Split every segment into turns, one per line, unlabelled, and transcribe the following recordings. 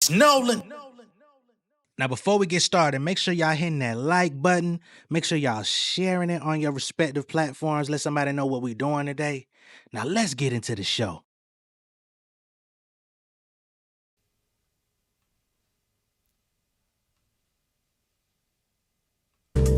Nolan. Now, before we get started, make sure y'all hitting that like button. Make sure y'all sharing it on your respective platforms. Let somebody know what we're doing today. Now, let's get into the show.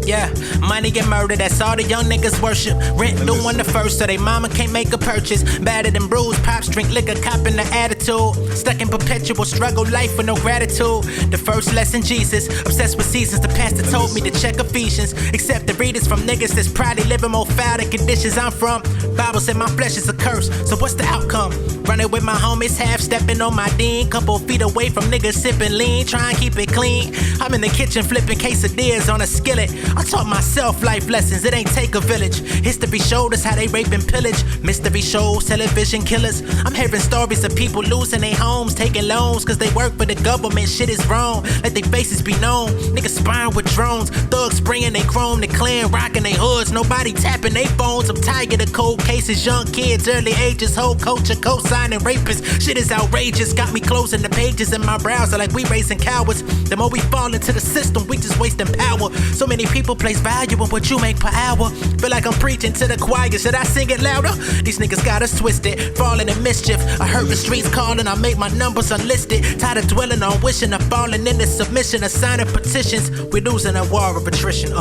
Yeah, money and murder, that's all the young niggas worship. Rent due on the first, so they mama can't make a purchase. Battered and bruised, pops drink liquor, copping the attitude. Stuck in perpetual struggle, life with no gratitude. The first lesson, Jesus. Obsessed with seasons, the pastor told me to check Ephesians. Accept the readers from niggas that's probably living more foul than conditions I'm from. Bible said my flesh is a curse, so what's the outcome? Running with my homies, half stepping on my dean. Couple feet away from niggas sipping lean, trying to keep it clean. I'm in the kitchen flipping quesadillas on a skillet. I taught myself life lessons, it ain't take a village. History showed us how they rape and pillage. Mystery shows, television killers. I'm hearing stories of people losing their homes, taking loans, cause they work for the government. Shit is wrong, let their faces be known. Niggas spying with drones, thugs spraying they chrome, the clan rocking they hoods. Nobody tapping they phones, I'm tired of cold cases. Young kids, early ages, whole culture, co-signing rapists. Shit is outrageous, got me closing the pages in my browser like we racing cowards. The more we fall into the system, we just wasting power. So many people place value in what you make per hour. Feel like I'm preaching to the choir, should I sing it louder? These niggas got us twisted, falling in mischief. I heard the streets calling, I make my numbers unlisted. Tired of dwelling on wishing, of falling into submission, of signing petitions. We're losing a war of attrition.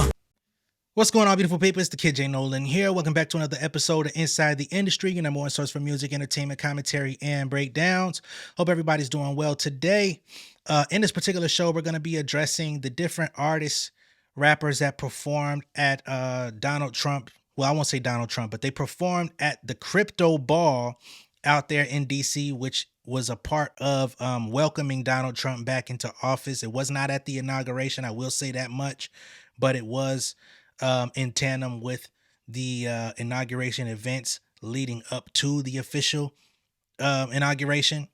What's going on, beautiful people? It's the kid J Nolan here. Welcome back to another episode of Inside the Industry, your number one source for music, entertainment, commentary, and breakdowns. Hope everybody's doing well today. In this particular show, we're going to be addressing the different artists, rappers that performed at Donald Trump. Well, I won't say Donald Trump, but they performed at the crypto ball out there in DC, which was a part of welcoming Donald Trump back into office. It was not at the inauguration, I will say that much, but it was in tandem with the inauguration events leading up to the official inauguration.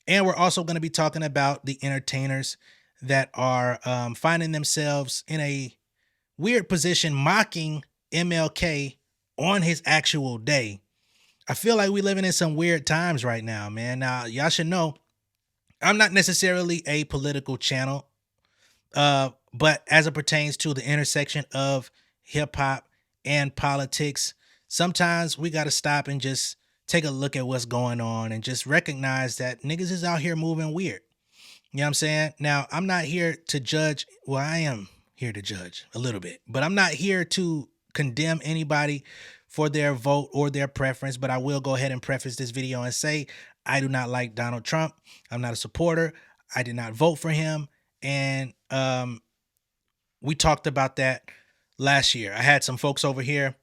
And we're also going to be talking about the entertainers that are finding themselves in a weird position mocking MLK on his actual day. I feel like we're living in some weird times right now, man. Now, y'all should know, I'm not necessarily a political channel, but as it pertains to the intersection of hip hop and politics, sometimes we got to stop and just take a look at what's going on and just recognize that niggas is out here moving weird. You know what I'm saying? Now, I'm not here to judge. Well, I am here to judge a little bit, but I'm not here to condemn anybody for their vote or their preference. But I will go ahead and preface this video and say, I do not like Donald Trump. I'm not a supporter. I did not vote for him. And we talked about that last year. I had some folks over here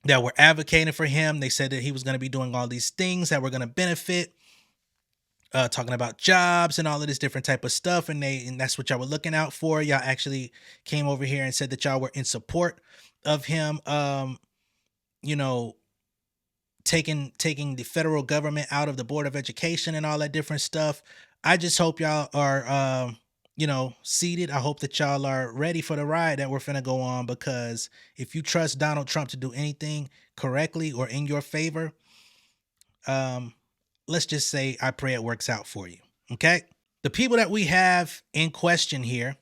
that were advocating for him. They said that he was going to be doing all these things that were going to benefit, talking about jobs and all of this different type of stuff. And that's what y'all were looking out for. Y'all actually came over here and said that y'all were in support of him, taking the federal government out of the Board of Education and all that different stuff. I just hope y'all are, seated. I hope that y'all are ready for the ride that we're finna go on, because if you trust Donald Trump to do anything correctly or in your favor, let's just say I pray it works out for you. Okay. The people that we have in question here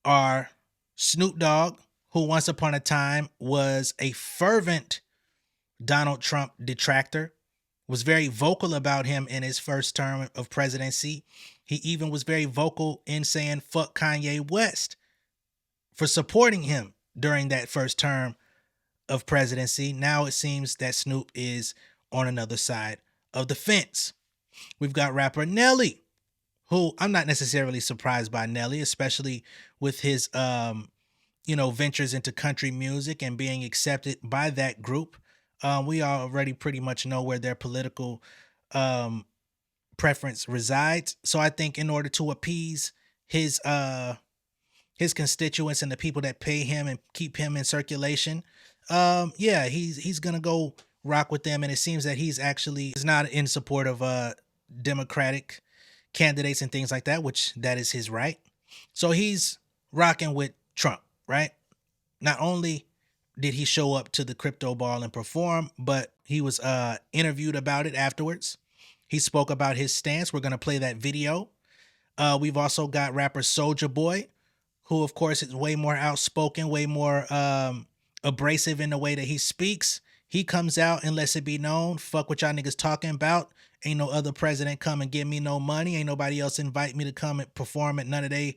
are Snoop Dogg, who once upon a time was a fervent Donald Trump detractor, was very vocal about him in his first term of presidency. He even was very vocal in saying fuck Kanye West for supporting him during that first term of presidency. Now it seems that Snoop is on another side of the fence. We've got rapper Nelly, who I'm not necessarily surprised by Nelly, especially with his, ventures into country music and being accepted by that group. We already pretty much know where their political preference resides. So I think in order to appease his constituents and the people that pay him and keep him in circulation, he's gonna go rock with them. And it seems that he's actually is not in support of Democratic candidates and things like that, which that is his right. So he's rocking with Trump, right? Not only did he show up to the crypto ball and perform, but he was interviewed about it afterwards. He spoke about his stance. We're going to play that video. We've also got rapper Soulja Boy, who of course is way more outspoken, way more abrasive in the way that he speaks. He comes out and lets it be known, fuck what y'all niggas talking about. Ain't no other president come and give me no money. Ain't nobody else invite me to come and perform at none of they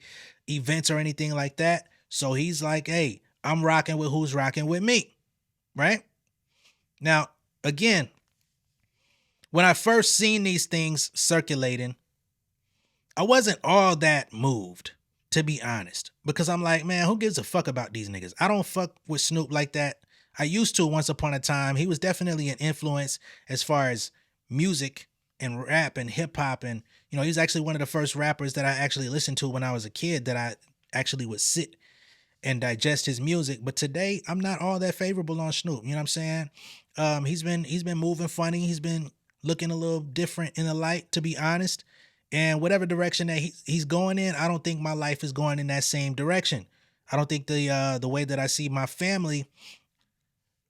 events or anything like that. So he's like, hey, I'm rocking with who's rocking with me, right? Now, again, when I first seen these things circulating, I wasn't all that moved, to be honest, because I'm like, man, who gives a fuck about these niggas? I don't fuck with Snoop like that. I used to once upon a time. He was definitely an influence as far as music and rap and hip hop. And, you know, he's actually one of the first rappers that I actually listened to when I was a kid that I actually would sit and digest his music. But today I'm not all that favorable on Snoop. You know what I'm saying? He's been moving funny. He's been looking a little different in the light, to be honest. And whatever direction that he's going in, I don't think my life is going in that same direction. I don't think the way that I see my family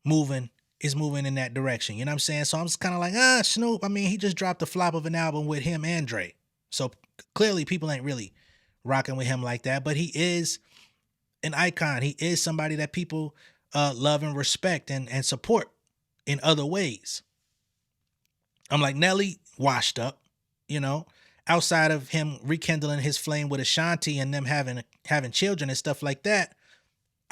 moving is moving in that direction. You know what I'm saying? So I'm just kind of like, Snoop. I mean, he just dropped the flop of an album with him and Dre. So clearly people ain't really rocking with him like that. But he is an icon. He is somebody that people love and respect and support in other ways. I'm like, Nelly washed up, you know, outside of him rekindling his flame with Ashanti and them having children and stuff like that.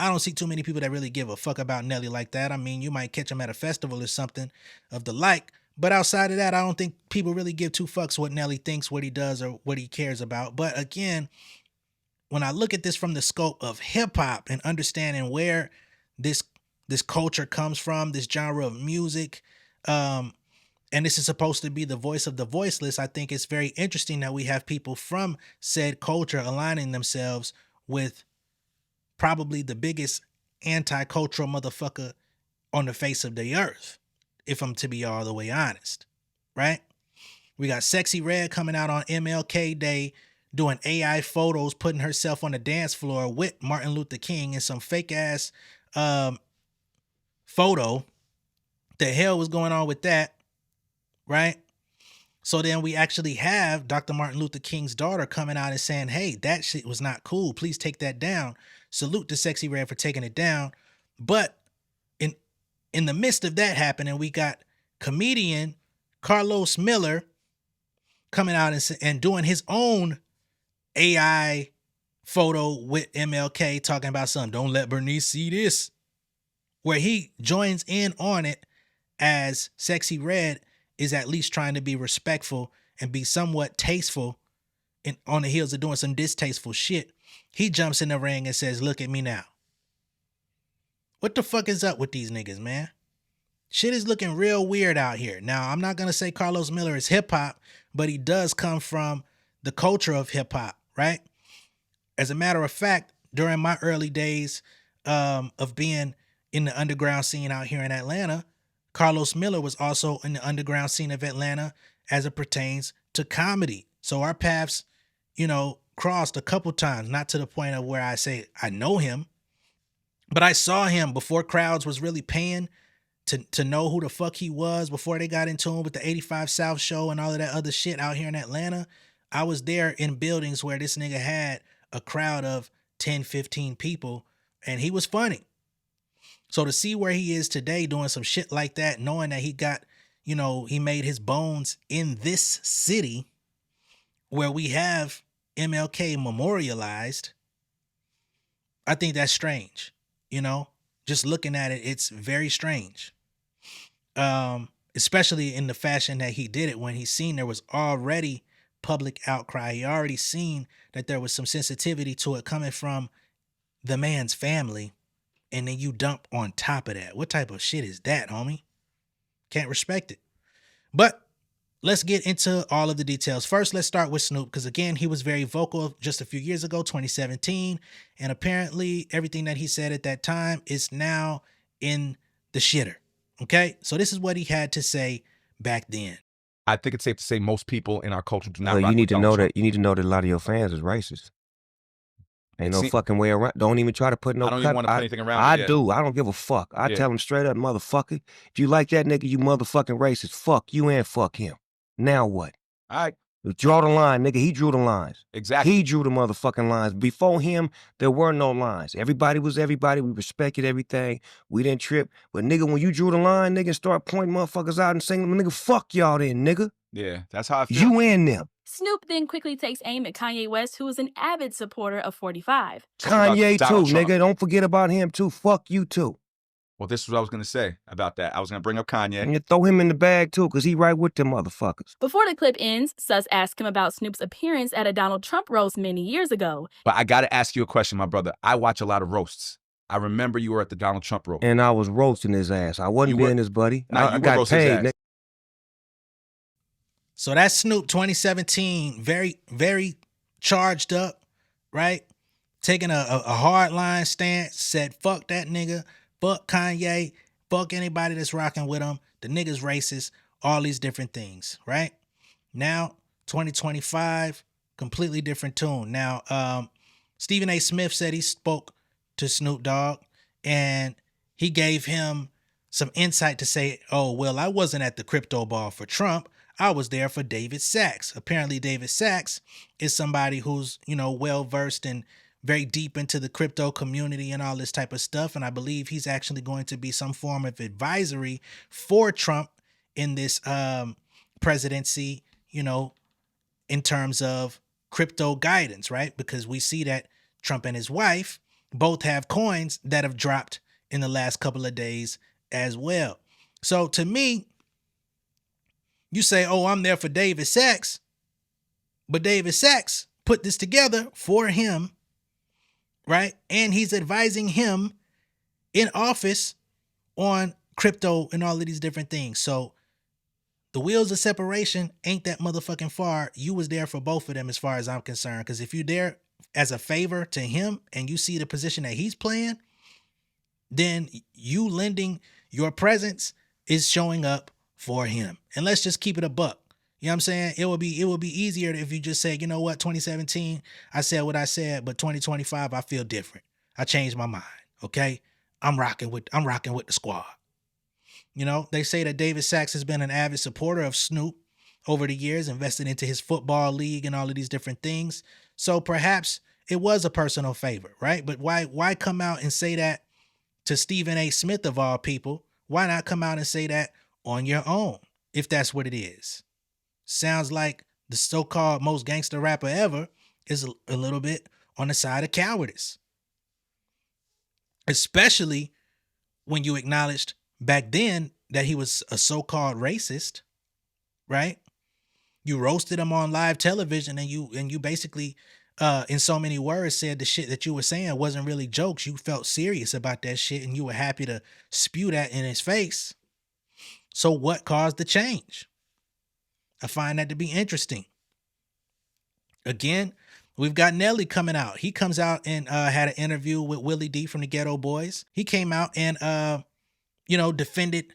I don't see too many people that really give a fuck about Nelly like that. I mean, you might catch him at a festival or something of the like, but outside of that, I don't think people really give two fucks what Nelly thinks, what he does, or what he cares about. But again, when I look at this from the scope of hip hop and understanding where this culture comes from, this genre of music, and this is supposed to be the voice of the voiceless, I think it's very interesting that we have people from said culture aligning themselves with probably the biggest anti-cultural motherfucker on the face of the earth, if I'm to be all the way honest, right? We got Sexy Red coming out on MLK Day, doing AI photos, putting herself on the dance floor with Martin Luther King in some fake ass photo. The hell was going on with that, right? So then we actually have Dr. Martin Luther King's daughter coming out and saying, hey, that shit was not cool. Please take that down. Salute to Sexy Red for taking it down. But in the midst of that happening, we got comedian Carlos Miller coming out and doing his own AI photo with MLK, talking about something. Don't let Bernice see this, where he joins in on it as Sexy Red is at least trying to be respectful and be somewhat tasteful on the heels of doing some distasteful shit. He jumps in the ring and says, look at me now. What the fuck is up with these niggas, man? Shit is looking real weird out here. Now, I'm not going to say Carlos Miller is hip hop, but he does come from the culture of hip hop, right? As a matter of fact, during my early days of being in the underground scene out here in Atlanta, Carlos Miller was also in the underground scene of Atlanta as it pertains to comedy. So our paths, you know, crossed a couple times, not to the point of where I say I know him, but I saw him before crowds was really paying to know who the fuck he was, before they got into him with the 85 South show and all of that other shit out here in Atlanta. I was there in buildings where this nigga had a crowd of 10, 15 people, and he was funny. So to see where he is today doing some shit like that, knowing that he got, you know, he made his bones in this city where we have MLK memorialized, I think that's strange. You know, just looking at it, it's very strange. Especially in the fashion that he did it, when he seen there was already public outcry. He already seen that there was some sensitivity to it coming from the man's family. And then you dump on top of that. What type of shit is that, homie? Can't respect it. But let's get into all of the details. First, let's start with Snoop, because again, he was very vocal just a few years ago, 2017. And apparently everything that he said at that time is now in the shitter. Okay? So this is what he had to say back then.
I think it's safe to say most people in our culture do not.
Well, you need to know that a lot of your fans is racist. Ain't no fucking way around. Don't even try to put no.
I don't even want to put anything around.
I do. I don't give a fuck. I tell them straight up, motherfucker. If you like that nigga, you motherfucking racist. Fuck you and fuck him. Now what?
All right.
Draw the line, nigga. He drew the lines.
Exactly.
He drew the motherfucking lines. Before him, there were no lines. Everybody was everybody. We respected everything. We didn't trip. But nigga, when you drew the line, nigga, start pointing motherfuckers out and saying, nigga, fuck y'all then, nigga.
Yeah, that's how I feel.
You and them.
Snoop then quickly takes aim at Kanye West, who is an avid supporter of 45.
Kanye too,
Donald Trump.
nigga. Don't forget about him too. Fuck you too.
Well, this is what I was going to say about that. I was going to bring up Kanye.
And you throw him in the bag too, because he right with them motherfuckers.
Before the clip ends, Sus asks him about Snoop's appearance at a Donald Trump roast many years ago.
But I got to ask you a question, my brother. I watch a lot of roasts. I remember you were at the Donald Trump roast.
And I was roasting his ass. I wasn't being his buddy. I got paid, nigga.
So that's Snoop 2017, very, very charged up, right? Taking a hard line stance, said, fuck that nigga, fuck Kanye, fuck anybody that's rocking with him, the nigga's racist, all these different things, right? Now, 2025, completely different tune. Now, Stephen A. Smith said he spoke to Snoop Dogg and he gave him some insight to say, oh, well, I wasn't at the crypto ball for Trump. I was there for David Sachs. Apparently, David Sachs is somebody who's, you know, well-versed and very deep into the crypto community and all this type of stuff. And I believe he's actually going to be some form of advisory for Trump in this presidency, you know, in terms of crypto guidance, right? Because we see that Trump and his wife both have coins that have dropped in the last couple of days as well. So to me, you say, oh, I'm there for David Sachs, but David Sachs put this together for him, right? And he's advising him in office on crypto and all of these different things. So the wheels of separation ain't that motherfucking far. You was there for both of them as far as I'm concerned. Because if you're there as a favor to him and you see the position that he's playing, then you lending your presence is showing up for him. And let's just keep it a buck. You know what I'm saying? It would be easier if you just say, you know what, 2017, I said what I said, but 2025, I feel different. I changed my mind. Okay. I'm rocking with the squad. You know, they say that David Sachs has been an avid supporter of Snoop over the years, invested into his football league and all of these different things. So perhaps it was a personal favor, right? But why come out and say that to Stephen A. Smith of all people? Why not come out and say that on your own, if that's what it is? Sounds like the so-called most gangster rapper ever is a little bit on the side of cowardice. Especially when you acknowledged back then that he was a so-called racist, right? You roasted him on live television and you basically, in so many words, said the shit that you were saying wasn't really jokes. You felt serious about that shit and you were happy to spew that in his face. So what caused the change? I find that to be interesting. Again, we've got Nelly coming out. He comes out and had an interview with Willie D from the Ghetto Boys. He came out and, defended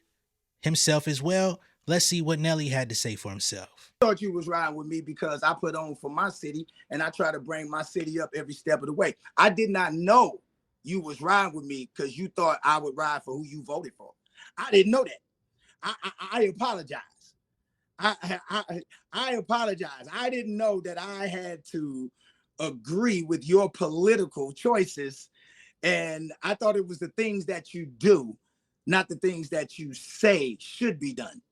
himself as well. Let's see what Nelly had to say for himself.
I thought you was riding with me because I put on for my city and I try to bring my city up every step of the way. I did not know you was riding with me because you thought I would ride for who you voted for. I didn't know that. I apologize. I apologize. I didn't know that I had to agree with your political choices. And I thought it was the things that you do, not the things that you say should be done.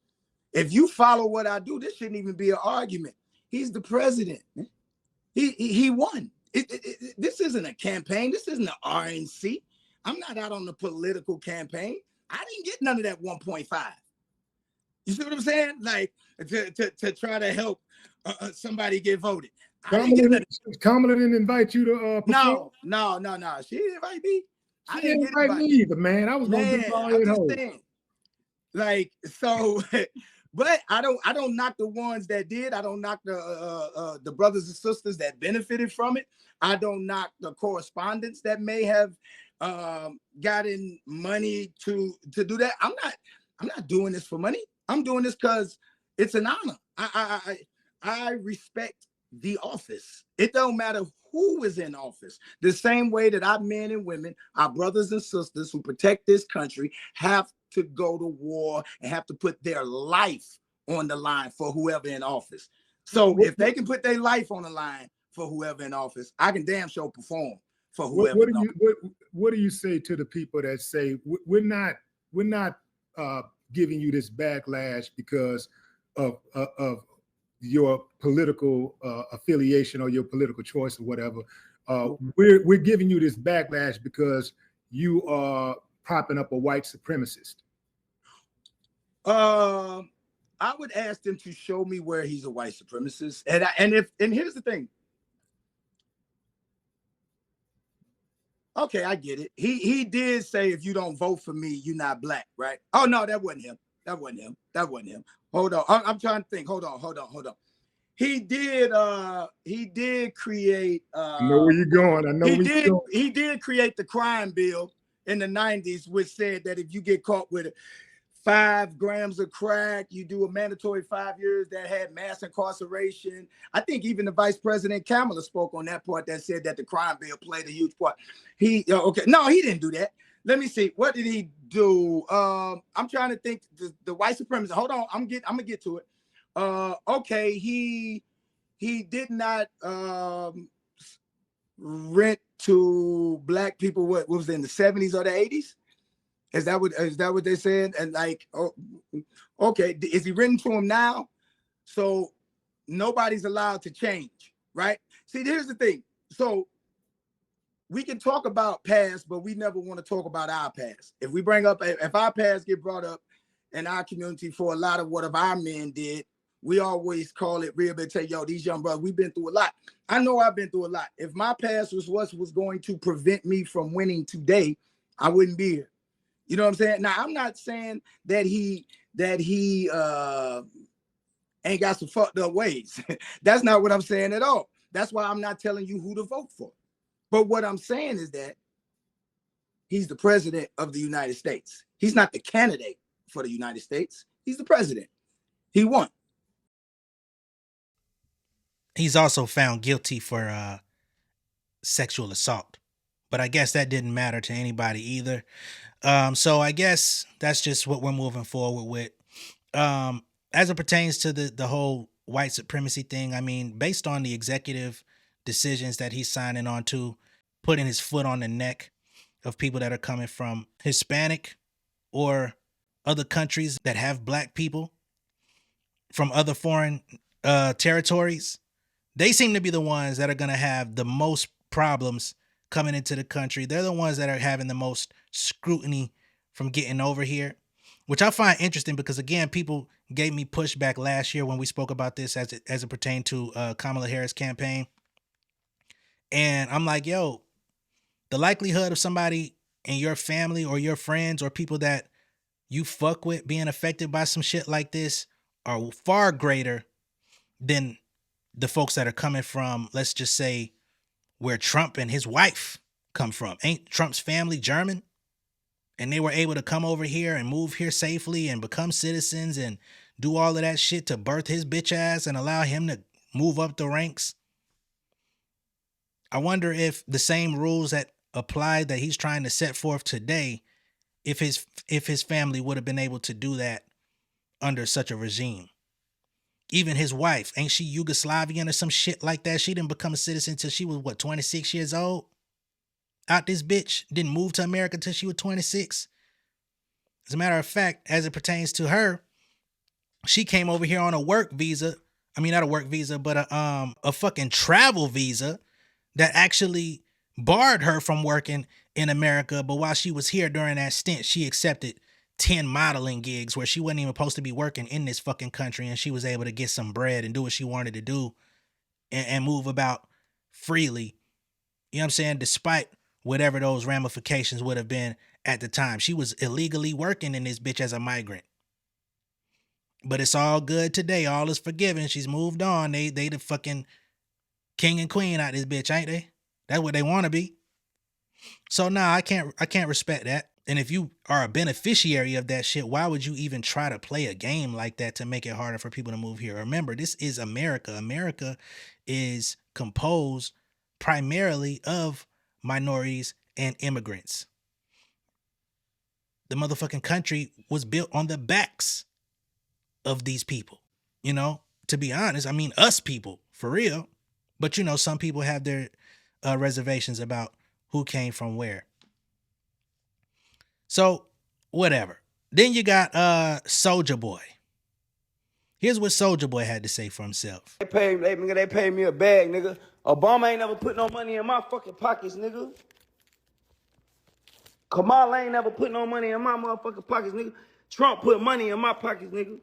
If you follow what I do, this shouldn't even be an argument. He's the president. He won. This isn't a campaign. This isn't an RNC. I'm not out on the political campaign. I didn't get none of that 1.5. You see what I'm saying? Like to try to help somebody get voted.
Kamala didn't invite you to
No. She didn't invite me.
I didn't invite me either, man. I was gonna do all at home.
Like so, but I don't knock the ones that did. I don't knock the brothers and sisters that benefited from it. I don't knock the correspondents that may have gotten money to do that. I'm not doing this for money. I'm doing this because it's an honor. I respect the office. It don't matter who is in office. The same way that our men and women, our brothers and sisters who protect this country have to go to war and have to put their life on the line for whoever in office. So if they can put their life on the line for whoever in office, I can damn sure perform for whoever.
What do you say to the people that say we're not giving you this backlash because of your political affiliation or your political choice or whatever? We're giving you this backlash because you are propping up a white supremacist.
I would ask them to show me where he's a white supremacist, and here's the thing. Okay, I get it. He did say if you don't vote for me, you're not black, right? Oh no, that wasn't him. That wasn't him. Hold on, I'm trying to think. Hold on. He did create.
I know where you're going. I know
he did create the crime bill in the 90s, which said that if you get caught with 5 grams of crack, you do a mandatory 5 years. That had mass incarceration. I think even the Vice President Kamala spoke on that part that said that the crime bill played a huge part. No, he didn't do that. Let me see. What did he do? I'm trying to think. The white supremacist. Hold on. I'm gonna get to it. Okay, he did not rent to black people. What was it, in the 70s or the 80s? Is that what they said? And like, oh, okay, is he written to him now? So nobody's allowed to change, right? See, here's the thing. So we can talk about past, but we never want to talk about our past. If our past get brought up in our community for a lot of what our men did, we always call it rehabilitate. Yo, these young brothers, we've been through a lot. I know I've been through a lot. If my past was what was going to prevent me from winning today, I wouldn't be here. You know what I'm saying? Now, I'm not saying that he ain't got some fucked up ways. That's not what I'm saying at all. That's why I'm not telling you who to vote for. But what I'm saying is that he's the president of the United States. He's not the candidate for the United States. He's the president. He won.
He's also found guilty for sexual assault, but I guess that didn't matter to anybody either. So I guess that's just what we're moving forward with. As it pertains to the whole white supremacy thing, I mean, based on the executive decisions that he's signing on to, putting his foot on the neck of people that are coming from Hispanic or other countries that have black people from other foreign territories, they seem to be the ones that are going to have the most problems coming into the country. They're the ones that are having the most scrutiny from getting over here, which I find interesting because, again, people gave me pushback last year when we spoke about this as it pertained to Kamala Harris campaign. And I'm like, yo, the likelihood of somebody in your family or your friends or people that you fuck with being affected by some shit like this are far greater than the folks that are coming from, let's just say, where Trump and his wife come from. Ain't Trump's family German? And they were able to come over here and move here safely and become citizens and do all of that shit to birth his bitch ass and allow him to move up the ranks. I wonder if the same rules that apply that he's trying to set forth today, if his family would have been able to do that under such a regime. Even his wife, ain't she Yugoslavian or some shit like that? She didn't become a citizen until she was, 26 years old? Out this bitch. Didn't move to America until she was 26. As a matter of fact, as it pertains to her, she came over here on a work visa. I mean, not a work visa, but a fucking travel visa that actually barred her from working in America. But while she was here during that stint, she accepted 10 modeling gigs where she wasn't even supposed to be working in this fucking country, and she was able to get some bread and do what she wanted to do and move about freely. You know what I'm saying? Despite whatever those ramifications would have been at the time. She was illegally working in this bitch as a migrant. But it's all good today. All is forgiven. She's moved on. They the fucking king and queen out this bitch, ain't they? That's what they want to be. So nah, I can't respect that. And if you are a beneficiary of that shit, why would you even try to play a game like that to make it harder for people to move here? Remember, this is America. America is composed primarily of minorities and immigrants. The motherfucking country was built on the backs of these people, you know? to be honest. I mean, us people, for real. But you know, some people have their reservations about who came from where. So, whatever. Then you got Soulja Boy. Here's what Soulja Boy had to say for himself.
They paid me a bag, nigga. Obama ain't never put no money in my fucking pockets, nigga. Kamala ain't never put no money in my motherfucking pockets, nigga. Trump put money in my pockets, nigga.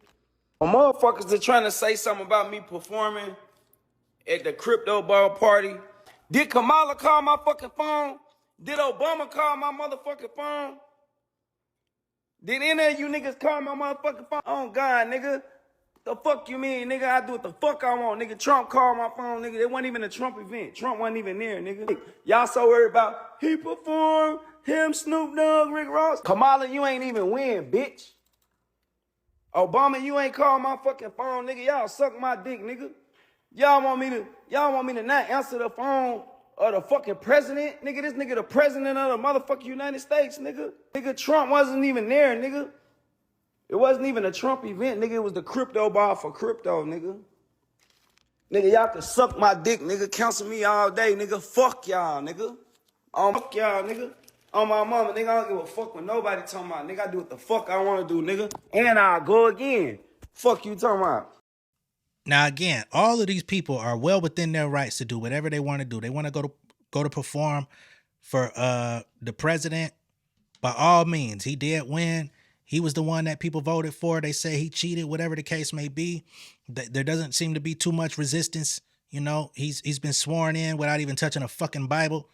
When motherfuckers are trying to say something about me performing at the crypto ball party, did Kamala call my fucking phone? Did Obama call my motherfucking phone? Did any of you niggas call my motherfucking phone? Oh, God, nigga. The fuck you mean, nigga? I do what the fuck I want, nigga. Trump called my phone, nigga. It wasn't even a Trump event. Trump wasn't even there, nigga. Y'all so worried about he performed, him, Snoop Dogg, Rick Ross. Kamala, you ain't even win, bitch. Obama, you ain't called my fucking phone, nigga. Y'all suck my dick, nigga. Y'all want me to not answer the phone of the fucking president? Nigga, this nigga the president of the motherfucking United States, nigga. Nigga, Trump wasn't even there, nigga. It wasn't even a Trump event, nigga. It was the crypto ball for crypto, nigga. Nigga, y'all can suck my dick, nigga. Cancel me all day, nigga. Fuck y'all, nigga. Fuck y'all, nigga. On my mama, nigga, I don't give a fuck when nobody talking about. Nigga, I do what the fuck I want to do, nigga. And I'll go again. Fuck you talking about.
Now, again, all of these people are well within their rights to do whatever they want to do. They want to go to perform for the president. By all means, he did win. He was the one that people voted for. They say he cheated, whatever the case may be. There doesn't seem to be too much resistance. You know, he's been sworn in without even touching a fucking Bible.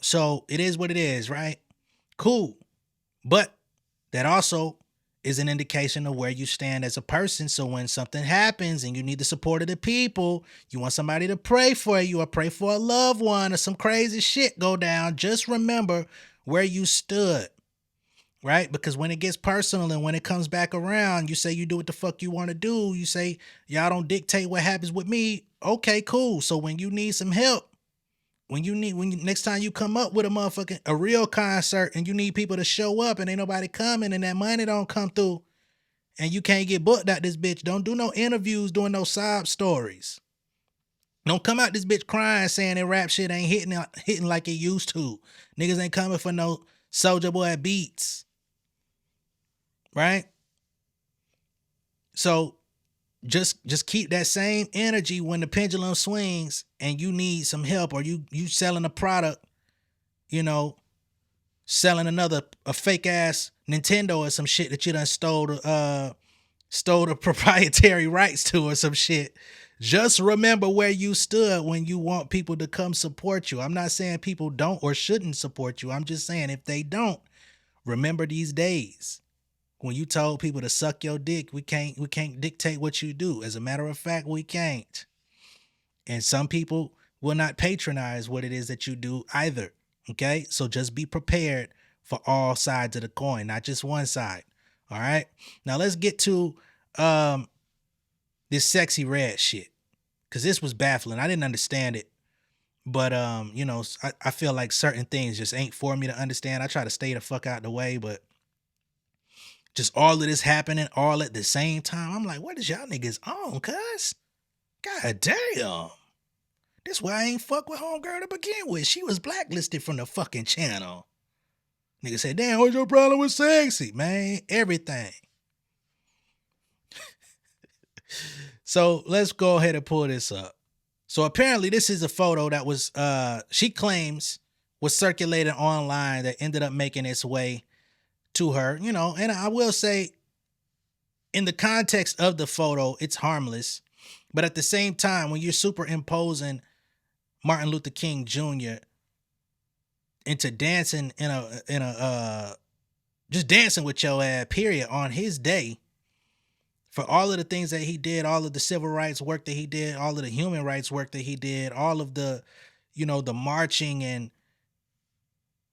So it is what it is, right? Cool. But that also is an indication of where you stand as a person. So when something happens and you need the support of the people, you want somebody to pray for you or pray for a loved one or some crazy shit go down, just remember where you stood, right? Because when it gets personal and when it comes back around, you say you do what the fuck you want to do. You say, y'all don't dictate what happens with me. Okay, cool. So when you need some help, next time you come up with a real concert and you need people to show up and ain't nobody coming and that money don't come through and you can't get booked out this bitch, don't do no interviews doing no sob stories. Don't come out this bitch crying saying that rap shit ain't hitting like it used to. Niggas ain't coming for no Soulja Boy beats. Right? So just keep that same energy when the pendulum swings and you need some help or you selling a product, you know, selling a fake ass Nintendo or some shit that you done stole the proprietary rights to or some shit. Just remember where you stood when you want people to come support you. I'm not saying people don't or shouldn't support you. I'm just saying if they don't, remember these days. When you told people to suck your dick, we can't dictate what you do. As a matter of fact, we can't. And some people will not patronize what it is that you do either. Okay? So just be prepared for all sides of the coin, not just one side. All right? Now let's get to this Sexy Red shit. Cause this was baffling. I didn't understand it. But you know, I feel like certain things just ain't for me to understand. I try to stay the fuck out the way, but just all of this happening all at the same time. I'm like, what is y'all niggas on, cuz? God damn. This why I ain't fuck with homegirl to begin with. She was blacklisted from the fucking channel. Nigga said, damn, what's your problem with Sexy? Man, everything. So let's go ahead and pull this up. So apparently this is a photo that was, she claims, was circulated online that ended up making its way to her, you know, and I will say in the context of the photo, it's harmless. But at the same time, when you're superimposing Martin Luther King Jr. into dancing just dancing with your ass, period, on his day, for all of the things that he did, all of the civil rights work that he did, all of the human rights work that he did, all of the, you know, the marching and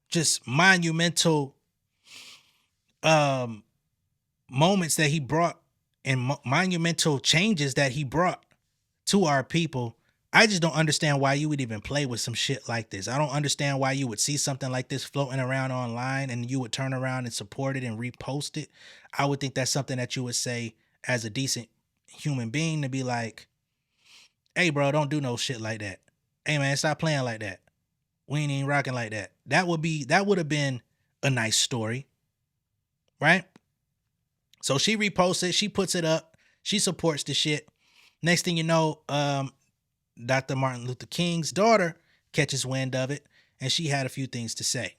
just monumental moments that he brought and monumental changes that he brought to our people. I just don't understand why you would even play with some shit like this. I don't understand why you would see something like this floating around online and you would turn around and support it and repost it. I would think that's something that you would say as a decent human being to be like, hey, bro, don't do no shit like that. Hey, man, stop playing like that. We ain't even rocking like that. That would have been a nice story, right? So she reposts it. She puts it up. She supports the shit. Next thing you know, Dr. Martin Luther King's daughter catches wind of it, and she had a few things to say.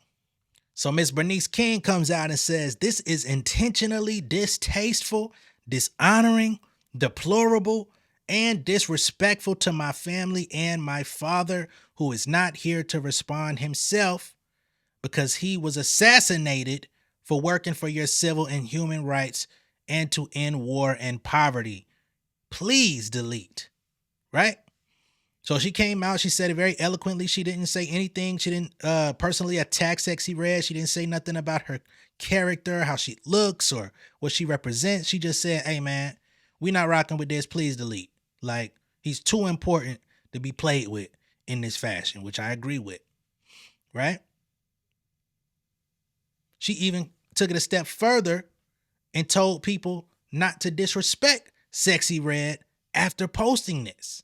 So Miss Bernice King comes out and says, this is intentionally distasteful, dishonoring, deplorable, and disrespectful to my family and my father, who is not here to respond himself because he was assassinated for working for your civil and human rights and to end war and poverty. Please delete. Right? So she came out, she said it very eloquently. She didn't say anything. She didn't personally attack Sexy Red. She didn't say nothing about her character, how she looks, or what she represents. She just said, hey, man, we not rocking with this. Please delete. Like, he's too important to be played with in this fashion, which I agree with. Right? She even took it a step further and told people not to disrespect Sexy Red after posting this.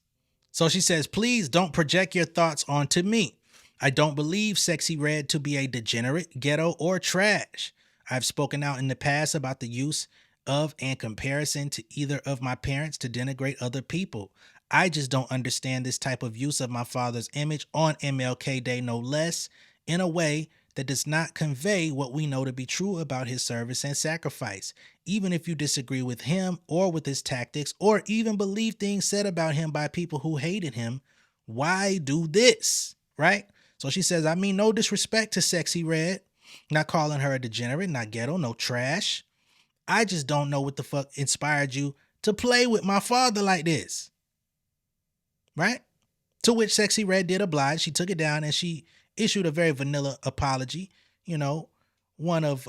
So she says, please don't project your thoughts onto me. I don't believe Sexy Red to be a degenerate, ghetto, or trash. I've spoken out in the past about the use of and comparison to either of my parents to denigrate other people. I just don't understand this type of use of my father's image on MLK Day, no less, in a way that does not convey what we know to be true about his service and sacrifice. Even if you disagree with him or with his tactics, or even believe things said about him by people who hated him, why do this? Right? So she says, I mean, no disrespect to Sexy Red, not calling her a degenerate, not ghetto, no trash. I just don't know what the fuck inspired you to play with my father like this. Right? To which Sexy Red did oblige. She took it down and she issued a very vanilla apology. You know, one of,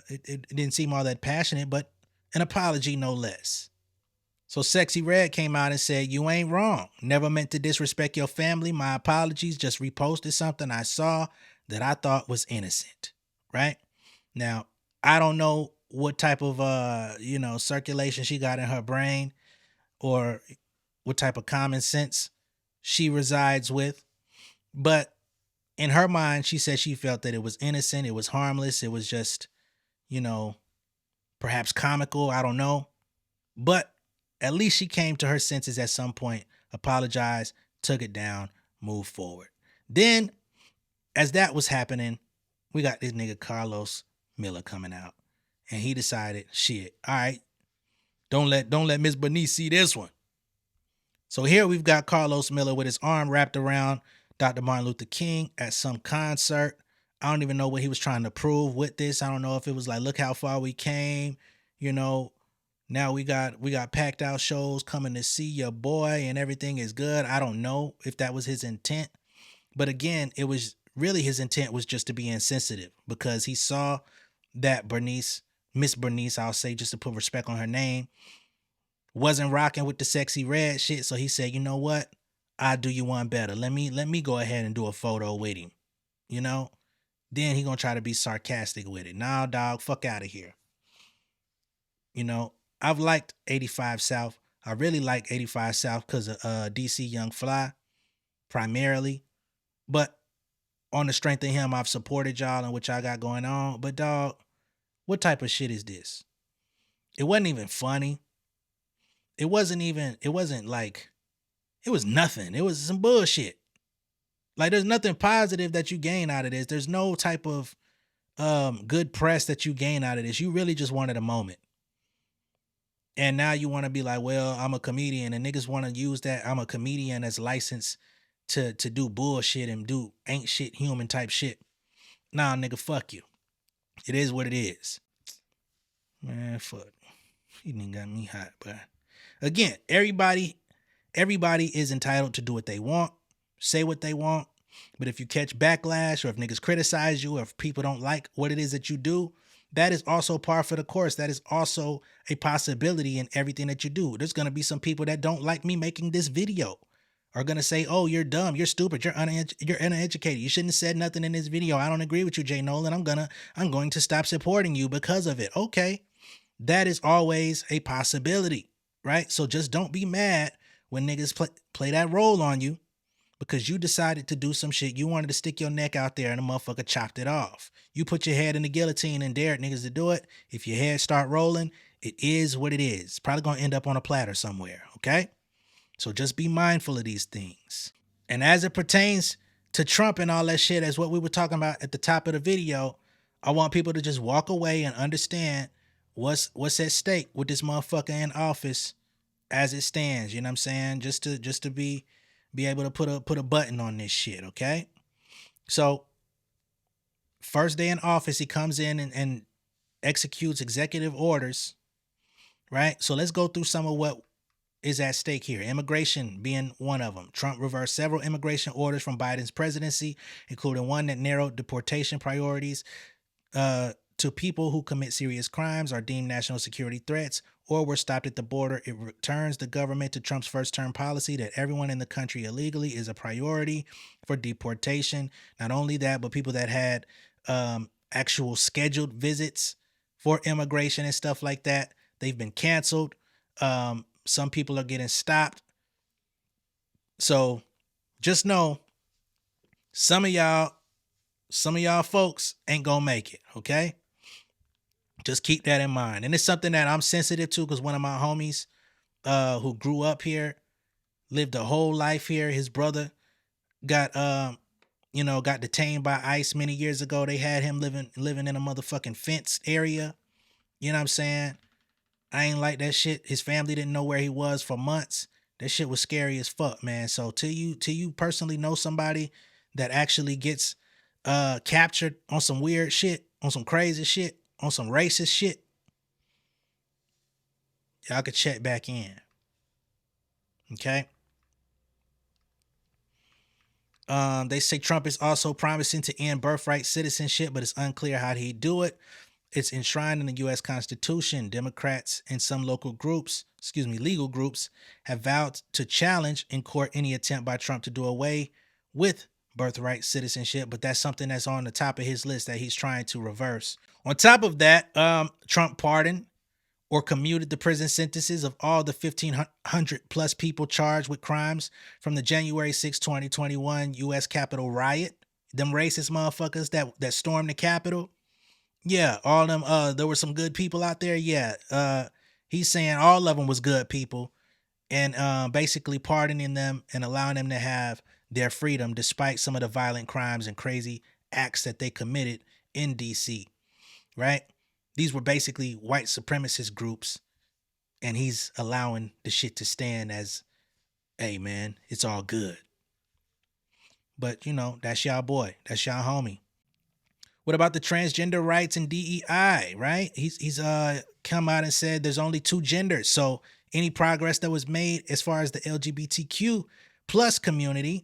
it didn't seem all that passionate, but an apology no less. So Sexy Red came out and said, you ain't wrong. Never meant to disrespect your family. My apologies. Just reposted something I saw that I thought was innocent. Right? Now, I don't know what type of, circulation she got in her brain or what type of common sense she resides with. But in her mind, she said she felt that it was innocent. It was harmless. It was just, perhaps comical. I don't know. But at least she came to her senses at some point, apologized, took it down, moved forward. Then, as that was happening, we got this nigga Carlos Miller coming out. And he decided, shit, all right, don't let Miss Bernice see this one. So here we've got Carlos Miller with his arm wrapped around Dr. Martin Luther King at some concert. I don't even know what he was trying to prove with this. I don't know if it was like, look how far we came. Now we got packed out shows coming to see your boy and everything is good. I don't know if that was his intent. But again, it was really his intent was just to be insensitive because he saw that Miss Bernice, I'll say just to put respect on her name, wasn't rocking with the Sexy Red shit. So he said, you know what? I'll do you one better. Let me go ahead and do a photo with him. Then he gonna try to be sarcastic with it. Nah, dog, fuck out of here. I've liked 85 South. I really like 85 South because of DC Young Fly, primarily. But on the strength of him, I've supported y'all and what y'all got going on. But dog, what type of shit is this? It wasn't even funny. It was nothing. It was some bullshit. Like, there's nothing positive that you gain out of this. There's no type of good press that you gain out of this. You really just wanted a moment. And now you want to be like, well, I'm a comedian, and niggas want to use that I'm a comedian as licensed to do bullshit and do ain't shit human type shit. Nah, nigga, fuck you. It is what it is. Man, fuck. He done got me hot, but again, everybody is entitled to do what they want, say what they want. But if you catch backlash or if niggas criticize you or if people don't like what it is that you do, that is also par for the course. That is also a possibility in everything that you do. There's going to be some people that don't like me making this video, are going to say, oh, you're dumb, you're stupid, you're uneducated. You shouldn't have said nothing in this video. I don't agree with you, J Nolan. I'm going to stop supporting you because of it. Okay. That is always a possibility, right? So just don't be mad when niggas play that role on you because you decided to do some shit. You wanted to stick your neck out there and the motherfucker chopped it off. You put your head in the guillotine and dared niggas to do it. If your head start rolling, it is what it is. Probably gonna end up on a platter somewhere, okay? So just be mindful of these things. And as it pertains to Trump and all that shit, as what we were talking about at the top of the video, I want people to just walk away and understand what's at stake with this motherfucker in office as it stands. You know what I'm saying? Just to be able to put a button on this shit, okay? So first day in office, he comes in and executes executive orders, right? So let's go through some of what is at stake here. Immigration being one of them. Trump reversed several immigration orders from Biden's presidency, including one that narrowed deportation priorities to people who commit serious crimes, are deemed national security threats, or were stopped at the border. It returns the government to Trump's first-term policy that everyone in the country illegally is a priority for deportation. Not only that, but people that had actual scheduled visits for immigration and stuff like that, they've been canceled. Some people are getting stopped. So just know some of y'all folks ain't gonna make it, okay? Just keep that in mind. And it's something that I'm sensitive to because one of my homies who grew up here, lived a whole life here, his brother got detained by ICE many years ago. They had him living in a motherfucking fenced area. You know what I'm saying? I ain't like that shit. His family didn't know where he was for months. That shit was scary as fuck, man. So till you personally know somebody that actually gets captured on some weird shit, on some crazy shit, on some racist shit, y'all could check back in. Okay? They say Trump is also promising to end birthright citizenship, but it's unclear how he'd do it. It's enshrined in the U.S. Constitution. Democrats and some legal groups, have vowed to challenge in court any attempt by Trump to do away with birthright citizenship, but that's something that's on the top of his list that he's trying to reverse. On top of that, Trump pardoned or commuted the prison sentences of all the 1,500 plus people charged with crimes from the January 6, 2021 U.S. Capitol riot. Them racist motherfuckers that stormed the Capitol. Yeah, all them, there were some good people out there. Yeah, he's saying all of them was good people and basically pardoning them and allowing them to have their freedom despite some of the violent crimes and crazy acts that they committed in D.C., right? These were basically white supremacist groups, and he's allowing the shit to stand as, hey, man, it's all good. But, you know, that's y'all boy. That's y'all homie. What about the transgender rights and DEI, right? He's come out and said there's only two genders. So any progress that was made as far as the LGBTQ plus community,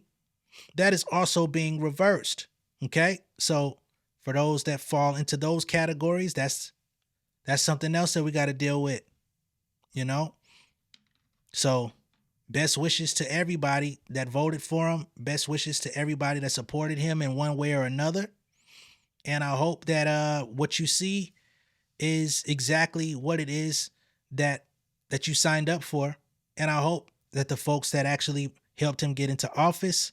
that is also being reversed, okay? So for those that fall into those categories, that's something else that we got to deal with, you know? So best wishes to everybody that voted for him. Best wishes to everybody that supported him in one way or another. And I hope that what you see is exactly what it is that you signed up for. And I hope that the folks that actually helped him get into office,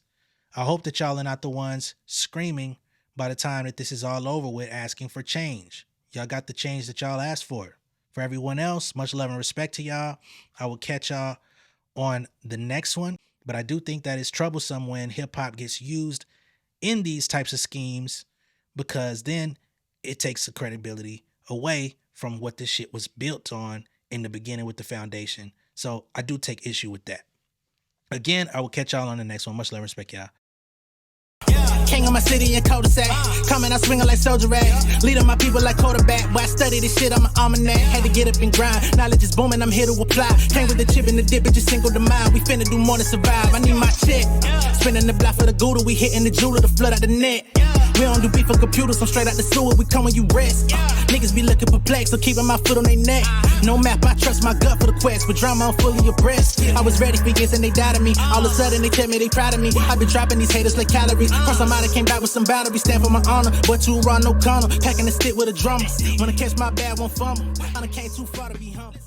I hope that y'all are not the ones screaming by the time that this is all over with, asking for change. Y'all got the change that y'all asked for. For everyone else, much love and respect to y'all. I will catch y'all on the next one. But I do think that it's troublesome when hip hop gets used in these types of schemes, because then it takes the credibility away from what this shit was built on in the beginning with the foundation. So I do take issue with that. Again, I will catch y'all on the next one. Much love and respect, y'all.
King of my city and cul-de-sac. Coming out swinging like Soulja Boy. Leading my people like quarterback. But I study this shit, I'm an almanac. Had to get up and grind. Knowledge is booming, I'm here to apply. Came with the chip and the dip, it just single the mind. We finna do more than survive. I need my check. Spinning the block for the Gouda. We hitting the jeweler to flood out the net. We don't do beef for computers, I'm straight out the sewer. We come when you rest. Niggas be looking perplexed, so keeping my foot on their neck. No map, I trust my gut for the quest. But drama, I'm fully abreast. I was ready for years and they doubted me. All of a sudden they tell me they proud of me. I been dropping these haters like calories. Cross some out, came back with some boundaries. Stand for my honor, but too raw, no corner. Packing the stick with a drummer. When I catch my bad, won't fumble. I done came too far to be humble.